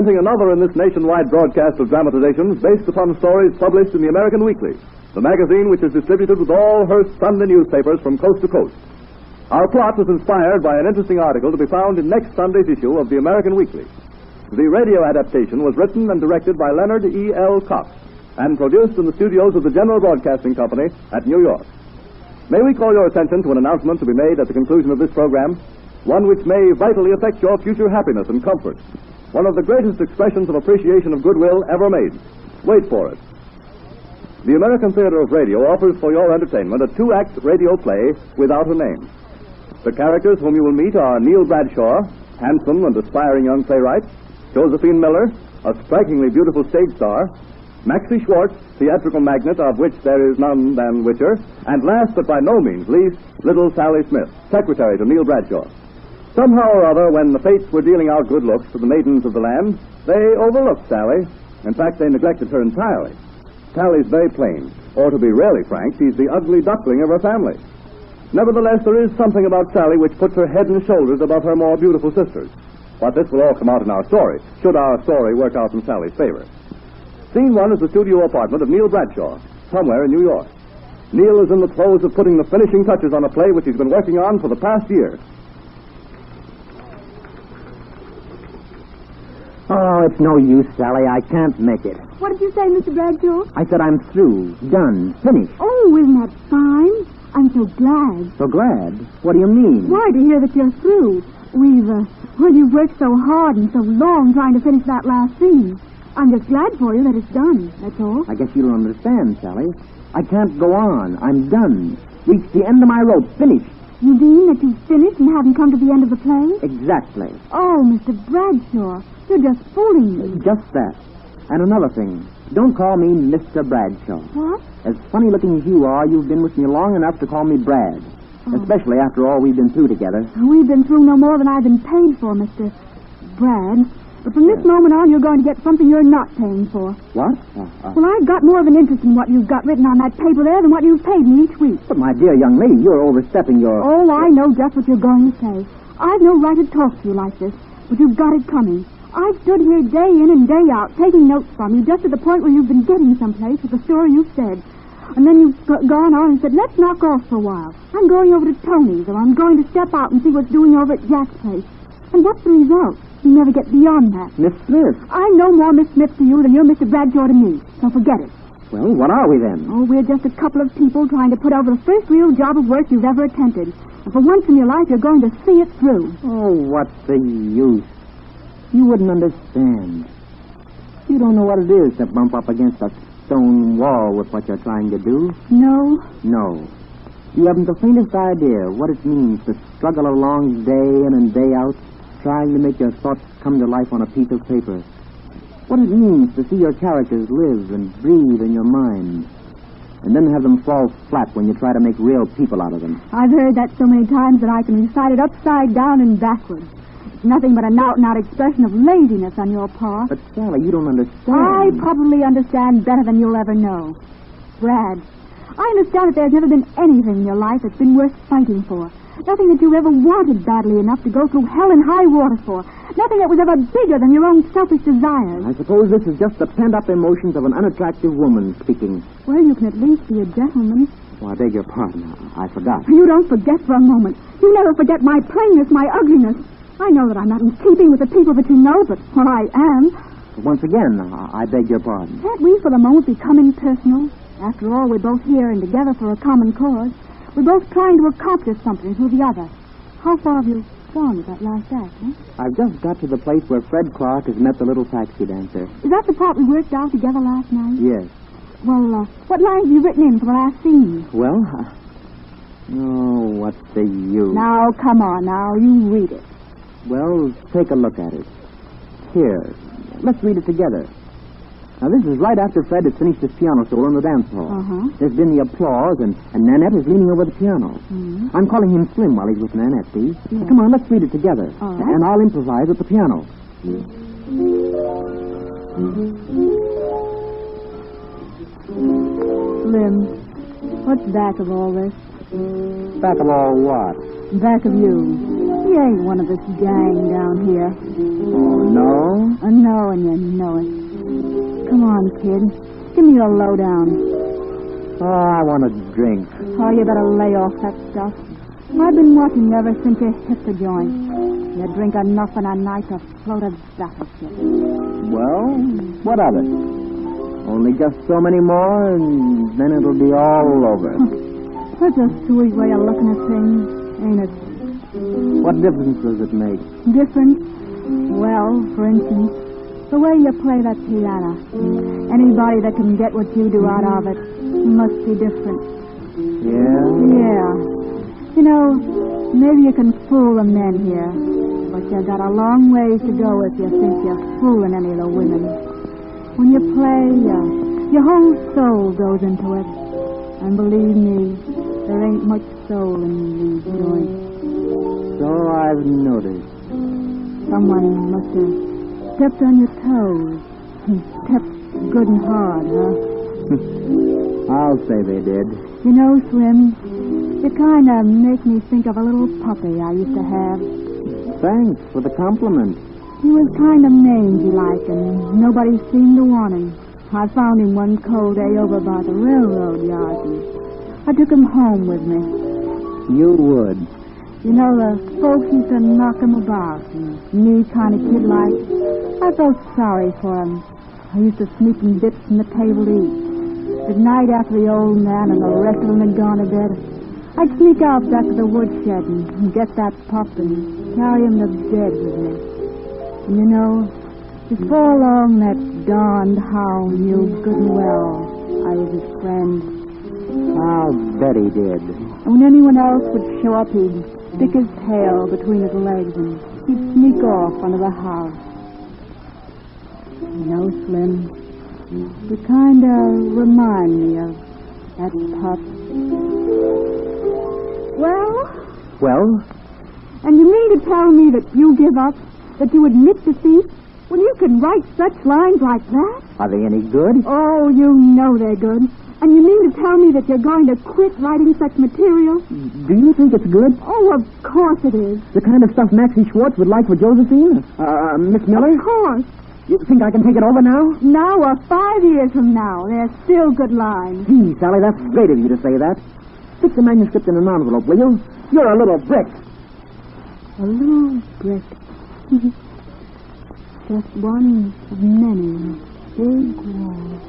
presenting another in this nationwide broadcast of dramatizations based upon stories published in the American Weekly, the magazine which is distributed with all Hearst Sunday newspapers from coast to coast. Our plot was inspired by an interesting article to be found in next Sunday's issue of the American Weekly. The radio adaptation was written and directed by Leonard E. L. Cox and produced in the studios of the General Broadcasting Company at New York. May we call your attention to an announcement to be made at the conclusion of this program, one which may vitally affect your future happiness and comfort. One of the greatest expressions of appreciation of goodwill ever made. Wait for it. The American Theater of Radio offers for your entertainment a 2-act radio play without a name. The characters whom you will meet are Neil Bradshaw, handsome and aspiring young playwright, Josephine Miller, a strikingly beautiful stage star, Maxie Schwartz, theatrical magnate of which there is none than Witcher, and last but by no means least, little Sally Smith, secretary to Neil Bradshaw. Somehow or other, when the fates were dealing out good looks to the maidens of the land, they overlooked Sally. In fact, they neglected her entirely. Sally's very plain, or to be really frank, she's the ugly duckling of her family. Nevertheless, there is something about Sally which puts her head and shoulders above her more beautiful sisters. But this will all come out in our story, should our story work out in Sally's favor. Scene 1 is the studio apartment of Neil Bradshaw, somewhere in New York. Neil is in the throes of putting the finishing touches on a play which he's been working on for the past year. Oh, it's no use, Sally. I can't make it. What did you say, Mr. Bradshaw? I said I'm through, done, finished. Oh, isn't that fine? I'm so glad. So glad? What do you mean? Why, to hear that you're through. You've worked so hard and so long trying to finish that last scene. I'm just glad for you that it's done, that's all. I guess you don't understand, Sally. I can't go on. I'm done. Reached the end of my rope. Finished. You mean that you've finished and haven't come to the end of the play? Exactly. Oh, Mr. Bradshaw, you're just fooling me. Just that. And another thing. Don't call me Mr. Bradshaw. What? As funny-looking as you are, you've been with me long enough to call me Brad. Oh. Especially after all we've been through together. We've been through no more than I've been paid for, Mr. Brad. But from this moment on, you're going to get something you're not paying for. What? Well, I've got more of an interest in what you've got written on that paper there than what you've paid me each week. But, my dear young lady, you're overstepping your... Oh, I know just what you're going to say. I've no right to talk to you like this, but you've got it coming. I've stood here day in and day out, taking notes from you, just to the point where you've been getting someplace with the story you've said. And then you've gone on and said, let's knock off for a while. I'm going over to Tony's, or I'm going to step out and see what's doing over at Jack's place. And what's the result? You never get beyond that. Miss Smith. I'm no more Miss Smith to you than you're Mr. Bradshaw to me, so forget it. Well, what are we then? Oh, we're just a couple of people trying to put over the first real job of work you've ever attempted. And for once in your life, you're going to see it through. Oh, what's the use? You wouldn't understand. You don't know what it is to bump up against a stone wall with what you're trying to do. No? No. You haven't the faintest idea what it means to struggle along day in and day out, trying to make your thoughts come to life on a piece of paper. What it means to see your characters live and breathe in your mind, and then have them fall flat when you try to make real people out of them. I've heard that so many times that I can recite it upside down and backwards. It's nothing but an out-and-out expression of laziness on your part. But, Sally, you don't understand. I probably understand better than you'll ever know. Brad, I understand that there's never been anything in your life that's been worth fighting for. Nothing that you ever wanted badly enough to go through hell and high water for. Nothing that was ever bigger than your own selfish desires. I suppose this is just the pent-up emotions of an unattractive woman speaking. Well, you can at least be a gentleman. Oh, I beg your pardon. I forgot. You don't forget for a moment. You never forget my plainness, my ugliness. I know that I'm not in keeping with the people that you know, but well, I am. Once again, I beg your pardon. Can't we for the moment become impersonal? After all, we're both here and together for a common cause. We're both trying to accomplish something through the other. How far have you gone with that last act, huh? I've just got to the place where Fred Clark has met the little taxi dancer. Is that the part we worked out together last night? Yes. Well, what lines have you written in for the last scene? Well, what's the use? Now, come on, now, you read it. Well, take a look at it. Here, let's read it together. Now, this is right after Fred has finished his piano solo in the dance hall. Uh-huh. There's been the applause, and Nanette is leaning over the piano. Mm-hmm. I'm calling him Slim while he's with Nanette, see? Yeah. Come on, let's read it together. All right. And I'll improvise at the piano. Slim, what's back of all this? Back of all what? Back of you. He ain't one of this gang down here. Oh, no? No, and you know it. Come on, kid. Give me your lowdown. Oh, I want a drink. Oh, you better lay off that stuff. I've been watching you ever since you hit the joint. You drink enough in a night to float a battleship. Well, what of it? Only just so many more, and then it'll be all over. That's a sweet way of looking at things, ain't it? What difference does it make? Different? Well, for instance, the way you play that piano. Anybody that can get what you do out of it must be different. Yeah? Yeah. You know, maybe you can fool the men here, but you got a long ways to go if you think you're fooling any of the women. When you play, your whole soul goes into it. And believe me, there ain't much soul in these joints. So I've noticed. Someone must have stepped on your toes. Stepped good and hard, huh? I'll say they did. You know, Slim, you kind of make me think of a little puppy I used to have. Thanks for the compliment. He was kind of mangy like, and nobody seemed to want him. I found him one cold day over by the railroad yard, and I took him home with me. You would. You know, the folks used to knock him about, and me kind of kid-like. I felt sorry for him. I used to sneak him bits from the table to eat. At night, after the old man and the rest of them had gone to bed, I'd sneak out back to the woodshed and get that pup and carry him to bed with me. And you know, before long, that darned hound knew good and well I was his friend. I'll bet he did. And when anyone else would show up, he'd stick his tail between his legs and he'd sneak off under the house. You know, Slim, you kind of remind me of that pup. Well? And you mean to tell me that you give up? That you admit defeat? When you can write such lines like that? Are they any good? Oh, you know they're good. And you mean to tell me that you're going to quit writing such material? Do you think it's good? Oh, of course it is. The kind of stuff Maxie Schwartz would like for Josephine? Miss Miller? Of course. You think I can take it over now? Now or 5 years from now, they're still good lines. Gee, Sally, that's great of you to say that. Stick the manuscript in an envelope, will you? You're a little brick. A little brick. Just one of many big walls.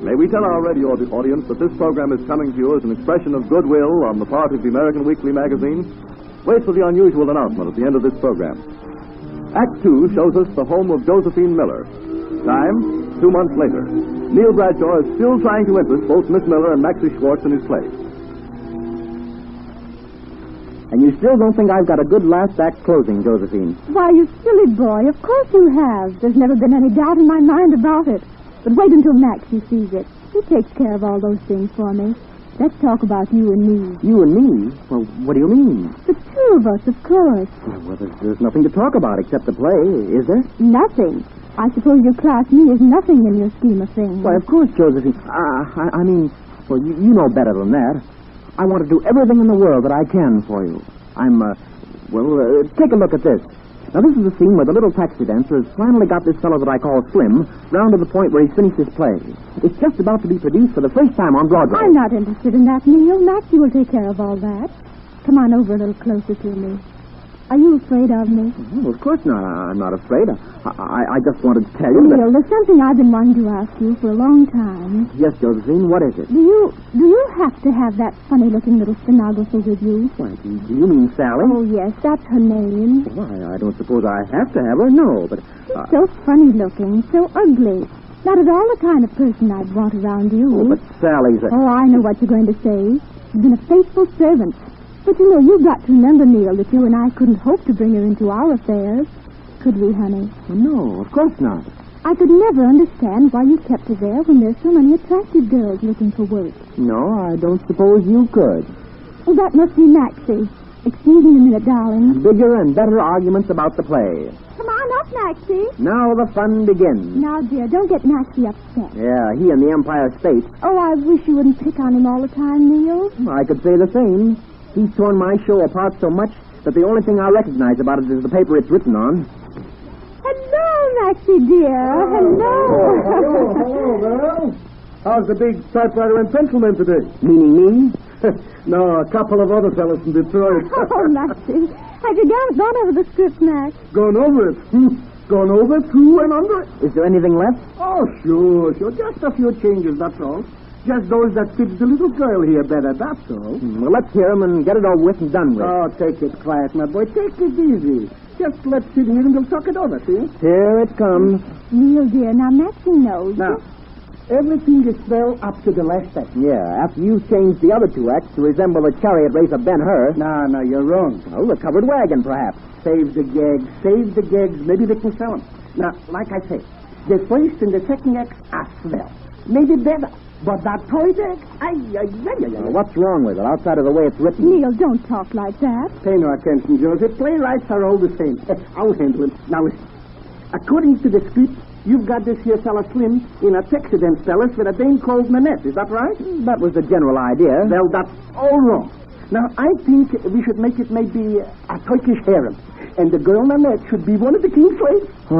May we tell our radio audience that this program is coming to you as an expression of goodwill on the part of the American Weekly magazine? Wait for the unusual announcement at the end of this program. Act 2 shows us the home of Josephine Miller. Time, 2 months later. Neil Bradshaw is still trying to interest both Miss Miller and Maxie Schwartz in his play. And you still don't think I've got a good last act closing, Josephine? Why, you silly boy, of course you have. There's never been any doubt in my mind about it. But wait until Maxie sees it. He takes care of all those things for me. Let's talk about you and me. You and me? Well, what do you mean? The two of us, of course. Well, there's nothing to talk about except the play, is there? Nothing. I suppose you class me as nothing in your scheme of things. Why, of course, Josephine. I mean, well, you know better than that. I want to do everything in the world that I can for you. Take a look at this. Now, this is a scene where the little taxi dancer has finally got this fellow that I call Slim round to the point where he's finished his play. It's just about to be produced for the first time on Broadway. I'm not interested in that, Neil. Maxie will take care of all that. Come on over a little closer to me. Are you afraid of me? Oh, of course not. I'm not afraid. I just wanted to tell you Neil, there's something I've been wanting to ask you for a long time. Yes, Josephine, what is it? Do you have to have that funny-looking little stenographer with you? Why, do you mean Sally? Oh, yes, that's her name. Well, I don't suppose I have to have her, no, but... She's so funny-looking, so ugly. Not at all the kind of person I'd want around you. Oh, but Sally's a... Oh, I know what you're going to say. She's been a faithful servant. But you know, you've got to remember, Neil, that you and I couldn't hope to bring her into our affairs. Could we, honey? Well, no, of course not. I could never understand why you kept her there when there's so many attractive girls looking for work. No, I don't suppose you could. Oh, that must be Maxie. Excuse me a minute, darling. Bigger and better arguments about the play. Come on what, Maxie? Now the fun begins. Now, dear, don't get Maxie upset. Yeah, he and the Empire State. Oh, I wish you wouldn't pick on him all the time, Neil. I could say the same. He's torn my show apart so much that the only thing I recognize about it is the paper it's written on. Hello, Maxie, dear. Hello. Hello, girl. How's the big typewriter and pencil man today? Meaning me? No, a couple of other fellas in Detroit. Oh, Maxie. Have you gone over the script, Max? Gone over it. Gone over, through, and under it. Is there anything left? Oh, sure. Just a few changes, that's all. Just those that fits the little girl here better, that's all. Well, let's hear him and get it all with and done with. Oh, take it quiet, my boy. Take it easy. Just let's sit here and we'll talk it over, see? Here it comes. Neil, dear, now Maxie knows. Now, everything is well up to the last act. Yeah, after you changed the other two acts to resemble the chariot race of Ben-Hur. No, you're wrong. Oh, the covered wagon, perhaps. Save the gags. Maybe they can sell them. Now, like I say, the first and the second acts are swell. Maybe better. But that third act, What's wrong with it, outside of the way it's written? Neil, don't talk like that. Pay no attention, Joseph. Playwrights are all the same. I'll handle it. Now, listen. According to the script, you've got this here fella Slim in a Texident fellas with a dame called Nanette. Is that right? That was the general idea. Well, that's all wrong. Now, I think we should make it maybe a Turkish harem. And the girl Nanette should be one of the king's slaves. Oh.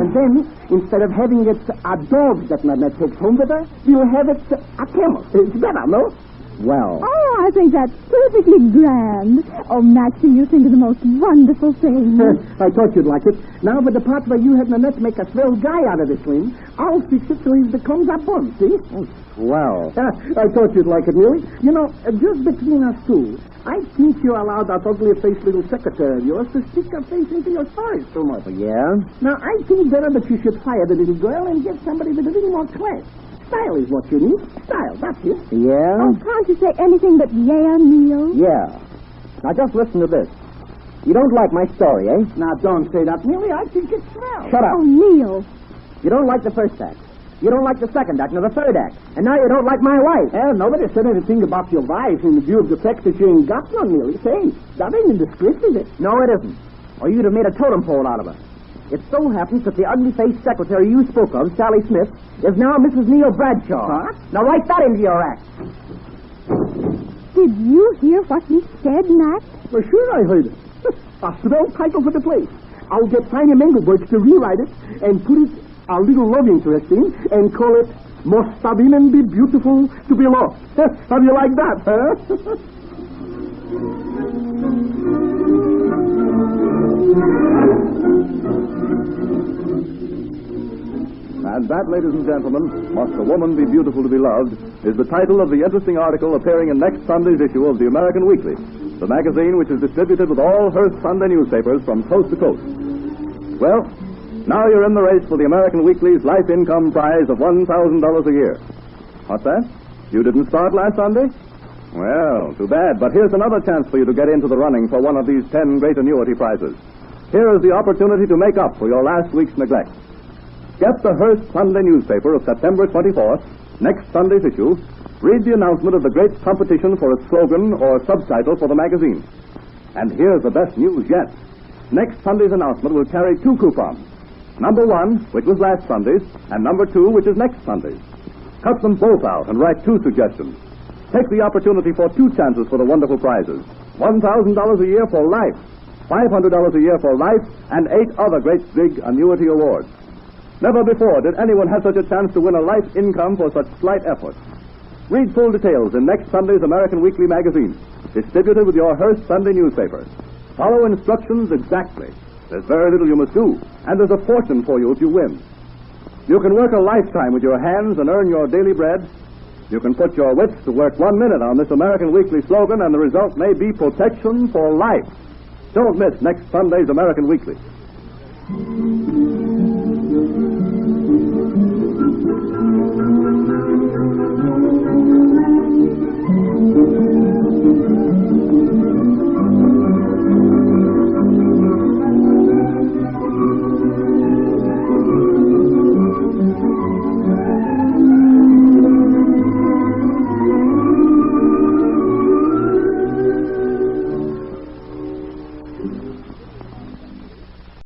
And then, instead of having it a dog that Nanette takes home with her, we'll have it a camel. It's better, no? Well. Oh, I think that's perfectly grand. Oh, Maxie, you think of the most wonderful things. I thought you'd like it. Now, for the part where you have Nanette make a swell guy out of this Slim, I'll fix it so he becomes a bum, see? Well. I thought you'd like it, Millie. You know, just between us two, I think you allowed that ugly-faced little secretary of yours to stick her face into your stories so much. Yeah? Now, I think better that you should fire the little girl and get somebody with a little more class. Style is what you need. Style, that's it. Yeah? Oh, can't you say anything but yeah, Neil? Yeah. Now, just listen to this. You don't like my story, eh? Now, don't say that, Millie. I think it's swell. Shut up. Oh, Neil. You don't like the first act. You don't like the second act, nor the third act. And now you don't like my wife. Nobody said anything about your wife in view of the fact that you ain't got one, Millie. Say, that ain't in the script, is it? No, it isn't. Or you'd have made a totem pole out of her. It so happens that the ugly-faced secretary you spoke of, Sally Smith, is now Mrs. Neil Bradshaw. Huh? Now write that into your act. Did you hear what he said, Max? Well, sure I heard it. A swell title for the place. I'll get Tiny Mengelberg to rewrite it and put it a little love interest in and call it Must a Woman Be Beautiful to Be Lost. How do you like that, huh? And that, ladies and gentlemen, Must a Woman Be Beautiful to Be Loved, is the title of the interesting article appearing in next Sunday's issue of the American Weekly, the magazine which is distributed with all Hearst Sunday newspapers from coast to coast. Well, now you're in the race for the American Weekly's life income prize of $1,000 a year. What's that? You didn't start last Sunday? Well, too bad, but here's another chance for you to get into the running for one of these 10 great annuity prizes. Here is the opportunity to make up for your last week's neglect. Get the Hearst Sunday newspaper of September 24th, next Sunday's issue. Read the announcement of the great competition for a slogan or subtitle for the magazine. And here's the best news yet. Next Sunday's announcement will carry 2 coupons. Number 1, which was last Sunday's, and number 2, which is next Sunday's. Cut them both out and write 2 suggestions. Take the opportunity for 2 chances for the wonderful prizes. $1,000 a year for life, $500 a year for life, and 8 other great big annuity awards. Never before did anyone have such a chance to win a life income for such slight effort. Read full details in next Sunday's American Weekly magazine, distributed with your Hearst Sunday newspaper. Follow instructions exactly. There's very little you must do, and there's a fortune for you if you win. You can work a lifetime with your hands and earn your daily bread. You can put your wits to work 1 minute on this American Weekly slogan, and the result may be protection for life. Don't miss next Sunday's American Weekly.